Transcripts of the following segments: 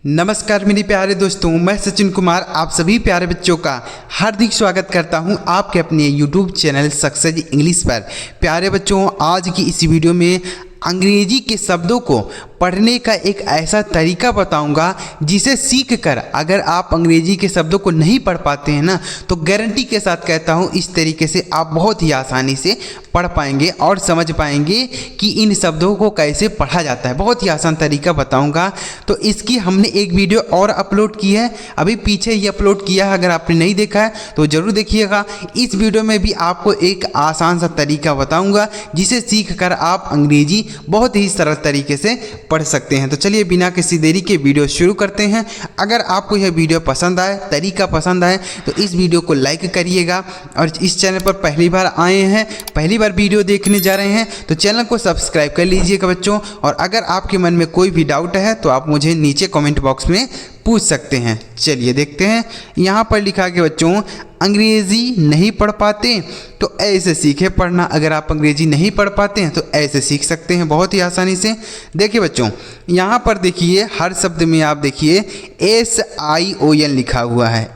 नमस्कार मेरे प्यारे दोस्तों, मैं सचिन कुमार आप सभी प्यारे बच्चों का हार्दिक स्वागत करता हूं आपके अपने YouTube चैनल सक्सेस इंग्लिश पर। प्यारे बच्चों, आज की इस वीडियो में अंग्रेजी के शब्दों को पढ़ने का एक ऐसा तरीका बताऊंगा जिसे सीख कर अगर आप अंग्रेजी के शब्दों को नहीं पढ़ पाते हैं ना, तो गारंटी के साथ कहता हूं इस तरीके से आप बहुत ही आसानी से पढ़ पाएंगे और समझ पाएंगे कि इन शब्दों को कैसे पढ़ा जाता है। बहुत ही आसान तरीका बताऊंगा। तो इसकी हमने एक वीडियो और अपलोड की है, अभी पीछे ही अपलोड किया है। अगर आपने नहीं देखा है तो ज़रूर देखिएगा। इस वीडियो में भी आपको एक आसान सा तरीका बताऊँगा जिसे सीख कर आप अंग्रेजी बहुत ही सरल तरीके से पढ़ सकते हैं। तो चलिए बिना किसी देरी के वीडियो शुरू करते हैं। अगर आपको यह वीडियो पसंद आए, तरीका पसंद आए, तो इस वीडियो को लाइक करिएगा। और इस चैनल पर पहली बार आए हैं, पहली बार वीडियो देखने जा रहे हैं, तो चैनल को सब्सक्राइब कर लीजिएगा बच्चों। और अगर आपके मन में कोई भी डाउट है तो आप मुझे नीचे कमेंट बॉक्स में पूछ सकते हैं। चलिए देखते हैं। यहाँ पर लिखा है बच्चों, अंग्रेजी नहीं पढ़ पाते तो ऐसे सीखे पढ़ना। अगर आप अंग्रेजी नहीं पढ़ पाते हैं तो ऐसे सीख सकते हैं बहुत ही आसानी से। देखिए बच्चों, यहाँ पर देखिए हर शब्द में आप देखिए SION लिखा हुआ है।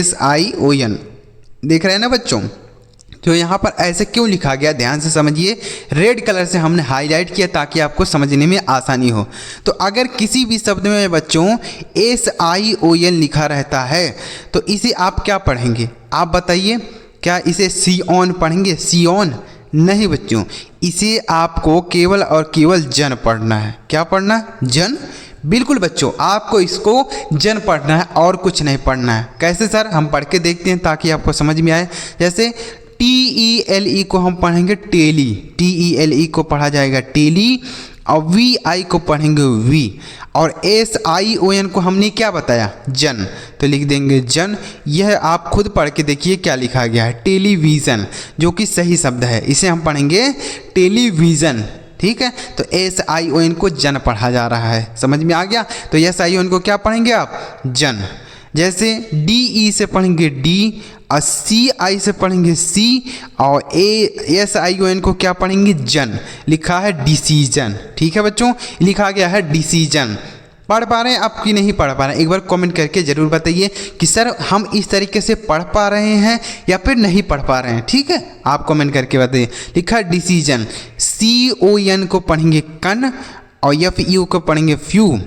SION देख रहे हैं ना बच्चों। तो यहाँ पर ऐसे क्यों लिखा गया, ध्यान से समझिए। रेड कलर से हमने हाईलाइट किया ताकि आपको समझने में आसानी हो। तो अगर किसी भी शब्द में बच्चों SION लिखा रहता है तो इसे आप क्या पढ़ेंगे, आप बताइए। क्या इसे सियोन पढ़ेंगे? सियोन नहीं बच्चों, इसे आपको केवल और केवल जन पढ़ना है। क्या पढ़ना? जन। बिल्कुल बच्चों, आपको इसको जन पढ़ना है और कुछ नहीं पढ़ना है। कैसे सर? हम पढ़ के देखते हैं ताकि आपको समझ में आए। जैसे TELE को हम पढ़ेंगे टेली, TELE को पढ़ा जाएगा टेली। और VI को पढ़ेंगे वी। और SION को हमने क्या बताया? जन। तो लिख देंगे जन। यह आप खुद पढ़ के देखिए क्या लिखा गया है, टेलीविज़न, जो कि सही शब्द है। इसे हम पढ़ेंगे टेलीविज़न, ठीक है। तो SION को जन पढ़ा जा रहा है, समझ में आ गया। तो SION को क्या पढ़ेंगे आप? जन। जैसे DE से पढ़ेंगे डी, और CI से पढ़ेंगे सी, और SION को क्या पढ़ेंगे? जन। लिखा है डिसीजन, ठीक है बच्चों, लिखा गया है डिसीजन। पढ़ पा रहे हैं आप कि नहीं पढ़ पा रहे हैं? एक बार कमेंट करके ज़रूर बताइए कि सर हम इस तरीके से पढ़ पा रहे हैं या फिर नहीं पढ़ पा रहे हैं, ठीक है। आप कमेंट करके बताइए। लिखा है डिसीजन। CON को पढ़ेंगे कन, और FU को पढ़ेंगे फ्यू,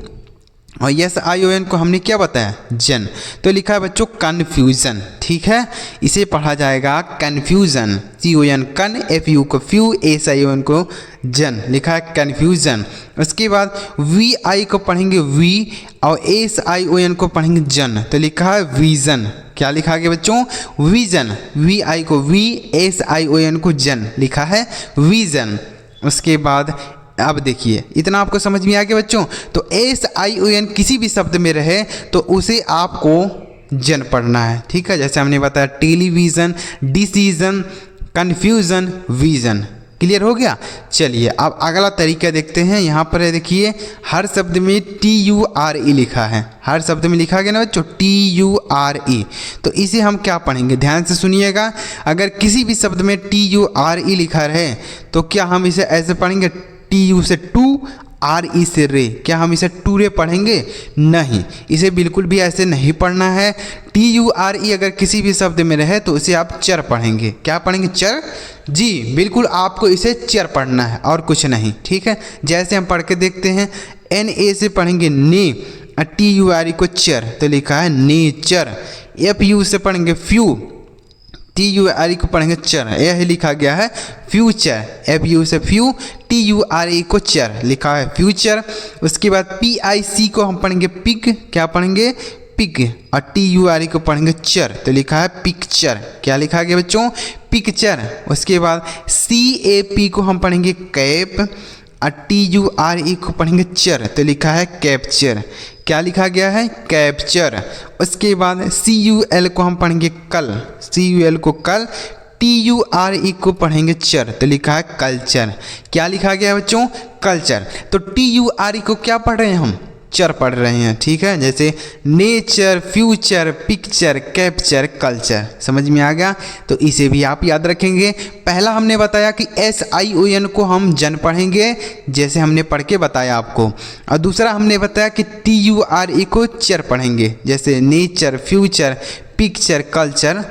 और SION को हमने क्या बताया? जन। तो लिखा है बच्चों कन्फ्यूज़न, ठीक है। इसे पढ़ा जाएगा कन्फ्यूज़न। CON कन, FU को फ्यू, SION को जन। लिखा है कन्फ्यूज़न। उसके बाद VI को पढ़ेंगे वी, और SION को पढ़ेंगे जन। तो लिखा है विज़न। क्या लिखा गया बच्चों? विज़न। VI को वी, SION को जन। लिखा है विज़न। उसके बाद अब देखिए, इतना आपको समझ में आ गया बच्चों। तो SION किसी भी शब्द में रहे तो उसे आपको जन पढ़ना है, ठीक है। जैसे हमने बताया television, decision, confusion, vision. Clear हो गया? चलिए अब अगला तरीका देखते हैं। यहाँ पर देखिए हर शब्द में TURE लिखा है। हर शब्द में लिखा गया ना बच्चों TURE। तो इसे हम क्या पढ़ेंगे, ध्यान से सुनिएगा। अगर किसी भी शब्द में TURE लिखा रहे तो क्या हम इसे ऐसे पढ़ेंगे? TU से टू, RE से रे। क्या हम इसे टूरे पढ़ेंगे? नहीं, इसे बिल्कुल भी ऐसे नहीं पढ़ना है। TURE अगर किसी भी शब्द में रहे तो इसे आप चर पढ़ेंगे। क्या पढ़ेंगे? चर। जी बिल्कुल, आपको इसे चर पढ़ना है और कुछ नहीं, ठीक है। जैसे हम पढ़ के देखते हैं। NA से पढ़ेंगे ने, TURE को चर, तो लिखा है नेचर। FU से पढ़ेंगे फ्यू, TURE को पढ़ेंगे चर, यह लिखा गया है फ्यूचर। FU से फ्यू, TURE को चर, लिखा है फ्यूचर। उसके बाद PIC को हम पढ़ेंगे पिक। क्या पढ़ेंगे? पिक। और TURE को पढ़ेंगे चर, तो लिखा है पिक्चर। क्या लिखा गया बच्चों? पिक्चर। उसके बाद CAP को हम पढ़ेंगे कैप, और TURE को पढ़ेंगे चर, तो लिखा है कैप्चर। क्या लिखा गया है? कैप्चर। उसके बाद CUL को हम पढ़ेंगे कल, CUL को कल, TURE को पढ़ेंगे चर, तो लिखा है कल्चर। क्या लिखा गया बच्चों? कल्चर। तो TURE को क्या पढ़ रहे हैं हम? चर पढ़ रहे हैं, ठीक है। जैसे nature, future, picture, capture, culture, समझ में आ गया। तो इसे भी आप याद रखेंगे। पहला हमने बताया कि SION को हम जन पढ़ेंगे, जैसे हमने पढ़ के बताया आपको। और दूसरा हमने बताया कि TURE को चर पढ़ेंगे, जैसे nature, future, picture, culture,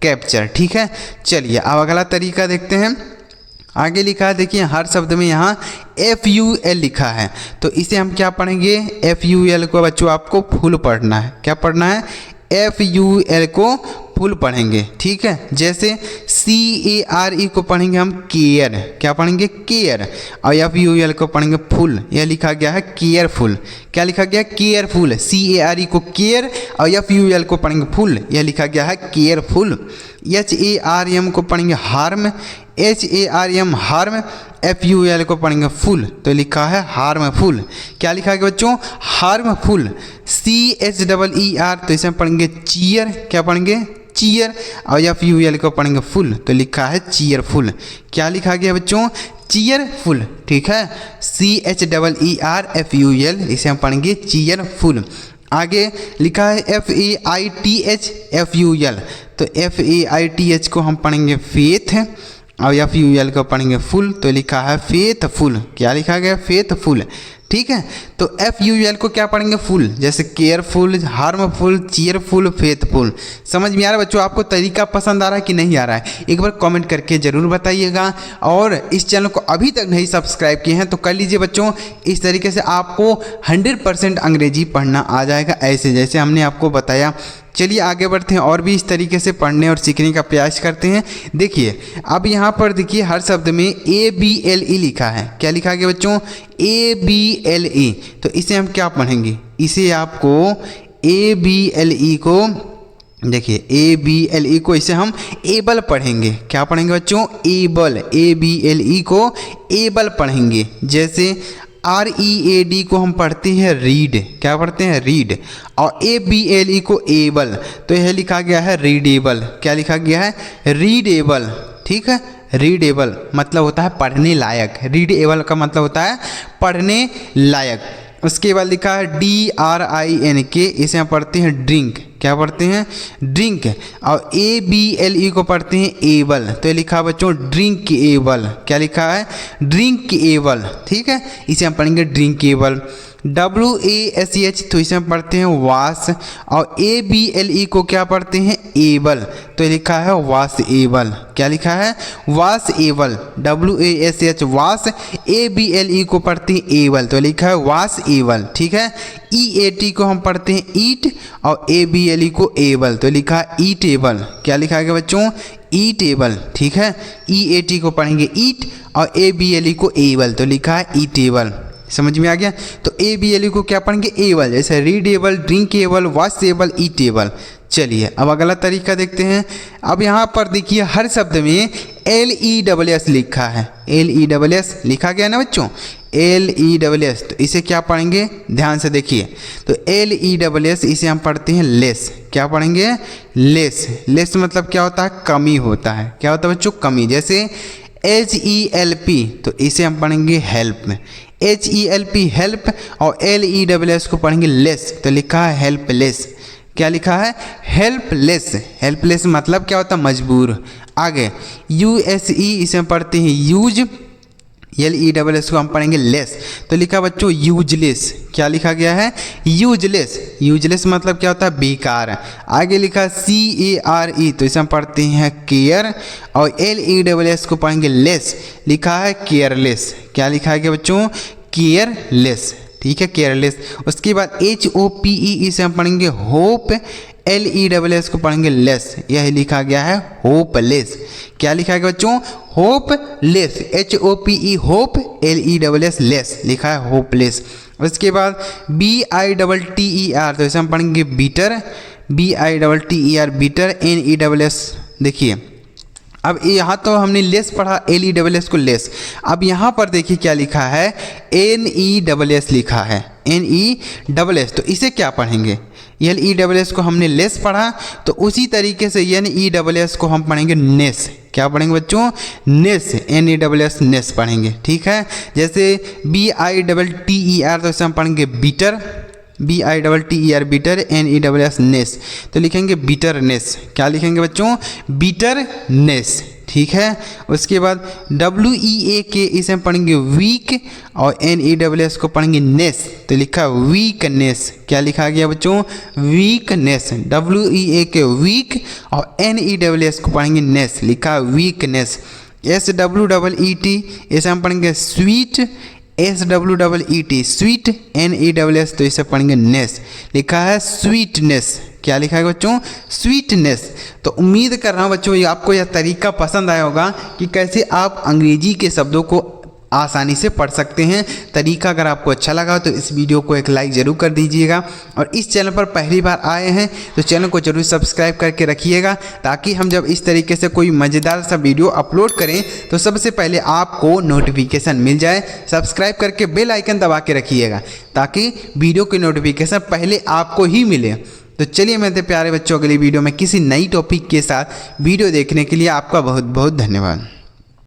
capture, ठीक है। चलिए अब अगला तरीका देखते हैं। आगे लिखा है, देखिए हर शब्द में यहाँ FUL लिखा है, तो इसे हम क्या पढ़ेंगे? FUL को बच्चों आपको फुल पढ़ना है। क्या पढ़ना है? FUL को फुल पढ़ेंगे, ठीक है। जैसे CARE को पढ़ेंगे हम केयर, क्या पढ़ेंगे? केयर। और FUL को पढ़ेंगे फुल, यह लिखा गया है केयरफुल। क्या लिखा गया? केयरफुल। CARE को केयर और FUL को पढ़ेंगे फुल, यह लिखा गया है केयरफुल। HARM को पढ़ेंगे हार्म, HARM हार्म। FUL को पढ़ेंगे फुल, तो लिखा है हार्मफुल। क्या लिखा गया बच्चों? हार्मफुल। CHEER, तो इसे पढ़ेंगे चीयर, क्या पढ़ेंगे? चीयर। और FUL को पढ़ेंगे फुल, तो लिखा है चीयरफुल। क्या लिखा गया बच्चों? चीयरफुल, ठीक है। CHEER इसे हम पढ़ेंगे चीयरफुल। आगे लिखा है FAITH FUL, तो FAITH को हम पढ़ेंगे फेथ और FUL को पढ़ेंगे फुल, तो लिखा है फेथफुल। क्या लिखा गया? फेथफुल, ठीक है। तो FUL को क्या पढ़ेंगे? फुल, जैसे केयरफुल, हार्मफुल, चीयरफुल, फेथफुल। समझ में आ रहा है बच्चों? आपको तरीका पसंद आ रहा है कि नहीं आ रहा है? एक बार कमेंट करके ज़रूर बताइएगा। और इस चैनल को अभी तक नहीं सब्सक्राइब किए हैं तो कर लीजिए बच्चों। इस तरीके से आपको 100% अंग्रेजी पढ़ना आ जाएगा, ऐसे जैसे हमने आपको बताया। चलिए आगे बढ़ते हैं और भी इस तरीके से पढ़ने और सीखने का प्रयास करते हैं। देखिए अब यहाँ पर देखिए हर शब्द में ABLE लिखा है। क्या लिखा गया बच्चों? ABLE। तो इसे हम क्या पढ़ेंगे? इसे आपको ABLE को, देखिए ABLE को इसे हम एबल पढ़ेंगे। क्या पढ़ेंगे बच्चों? एबल। ABLE को एबल पढ़ेंगे। जैसे READ को हम पढ़ते हैं रीड, क्या पढ़ते हैं? रीड। और ABLE को एबल, तो यह लिखा गया है रीडेबल। क्या लिखा गया है? रीडेबल, ठीक है। रीडेबल मतलब होता है पढ़ने लायक। रीडेबल का मतलब होता है पढ़ने लायक। उसके बाद लिखा है DRINK, इसे हम पढ़ते हैं ड्रिंक। क्या पढ़ते हैं? ड्रिंक। और ABLE को पढ़ते हैं एबल, तो ये लिखा है बच्चों ड्रिंक एबल। क्या लिखा है? ड्रिंक एबल, ठीक है। इसे हम पढ़ेंगे ड्रिंक एबल। WASH, तो इसे हम पढ़ते हैं वाश। और ABLE को क्या पढ़ते हैं? एबल, तो ये लिखा है वाश एबल। क्या लिखा है? Wash able. WASH wash, ABLE को पढ़ते हैं एबल, तो लिखा है वाश एबल, ठीक है। EAT को हम पढ़ते हैं ईट और ABLE को एबल, तो लिखा है ईटेबल। क्या लिखा गया बच्चों? ईटेबल, ठीक है। EAT को पढ़ेंगे ईट और ABLE को एबल, तो लिखा है ईटेबल। समझ में आ गया? तो ABLE को क्या पढ़ेंगे? एबल, जैसे रीडेबल, ड्रिंकेबल, वॉशेबल, ईटेबल। चलिए अब अगला तरीका देखते हैं। अब यहाँ पर देखिए हर शब्द में LESS लिखा है। LESS लिखा गया ना बच्चों? LESS, तो इसे क्या पढ़ेंगे? ध्यान से देखिए। तो LESS इसे हम पढ़ते हैं लेस। क्या पढ़ेंगे? लेस। लेस मतलब क्या होता है? कमी होता है। क्या होता है बच्चों? कमी। जैसे HELP, तो इसे हम पढ़ेंगे हेल्प में। HELP हेल्प और LESS को पढ़ेंगे लेस, तो लिखा है हेल्पलेस। क्या लिखा है? हेल्पलेस। हेल्पलेस मतलब क्या होता है? मजबूर। आगे USE, इसे हम पढ़ते हैं यूज। LESS को हम पढ़ेंगे लेस, तो लिखा बच्चों यूजलेस। क्या लिखा गया है? यूजलेस। यूजलेस मतलब क्या होता है? बेकार। आगे लिखा CARE, तो इसे हम पढ़ते हैं केयर। और LESS को पढ़ेंगे लेस, लिखा है केयरलेस। क्या लिखा है बच्चों? केयरलेस, ठीक है, केयरलेस। उसके बाद HOPE, इसे हम पढ़ेंगे होप। LESS को पढ़ेंगे लेस, यह लिखा गया है होपलेस। क्या लिखा गया बच्चों? Hopeless. HOPE hope, LESS less, लिखा है होपलेस। उसके बाद BITTER, तो इसे हम पढ़ेंगे बीटर। BITTER beater. NESS देखिए अब यहाँ तो हमने लेस पढ़ा, LESS को लेस। अब यहाँ पर देखिए क्या लिखा है, NESS लिखा है, NESS। तो इसे क्या पढ़ेंगे, LESS को हमने लेस पढ़ा, तो उसी तरीके से NESS को हम पढ़ेंगे नेस। क्या पढ़ेंगे बच्चों, नेस, NESS नेस पढ़ेंगे, ठीक है। जैसे BITTER, तो इसे हम पढ़ेंगे बीटर, BITTER बीटर, NESS नेस, तो लिखेंगे बीटरनेस। क्या लिखेंगे बच्चों, बीटरनेस, ठीक है। उसके बाद WEAK, इसे हम पढ़ेंगे वीक, और NESS को पढ़ेंगे नेस, तो लिखा वीकनेस। क्या लिखा गया बच्चों, वीकनेस। WEAK वीक, और NESS को पढ़ेंगे नेस, लिखा वीकनेस। SWEET, इसे हम पढ़ेंगे स्वीट, SWEET स्वीट, NESS, तो इसे पढ़ेंगे नेस, लिखा है स्वीटनेस। क्या लिखा है बच्चों, स्वीटनेस। तो उम्मीद कर रहा हूँ बच्चों ये आपको यह तरीका पसंद आया होगा कि कैसे आप अंग्रेजी के शब्दों को आसानी से पढ़ सकते हैं। तरीका अगर आपको अच्छा लगा तो इस वीडियो को एक लाइक ज़रूर कर दीजिएगा, और इस चैनल पर पहली बार आए हैं तो चैनल को जरूर सब्सक्राइब करके रखिएगा, ताकि हम जब इस तरीके से कोई मज़ेदार सा वीडियो अपलोड करें तो सबसे पहले आपको नोटिफिकेशन मिल जाए। सब्सक्राइब करके बेल आइकन दबा के रखिएगा, ताकि वीडियो की नोटिफिकेशन पहले आपको ही मिले। तो चलिए मेरे प्यारे बच्चों, अगली वीडियो में किसी नई टॉपिक के साथ वीडियो देखने के लिए आपका बहुत बहुत धन्यवाद।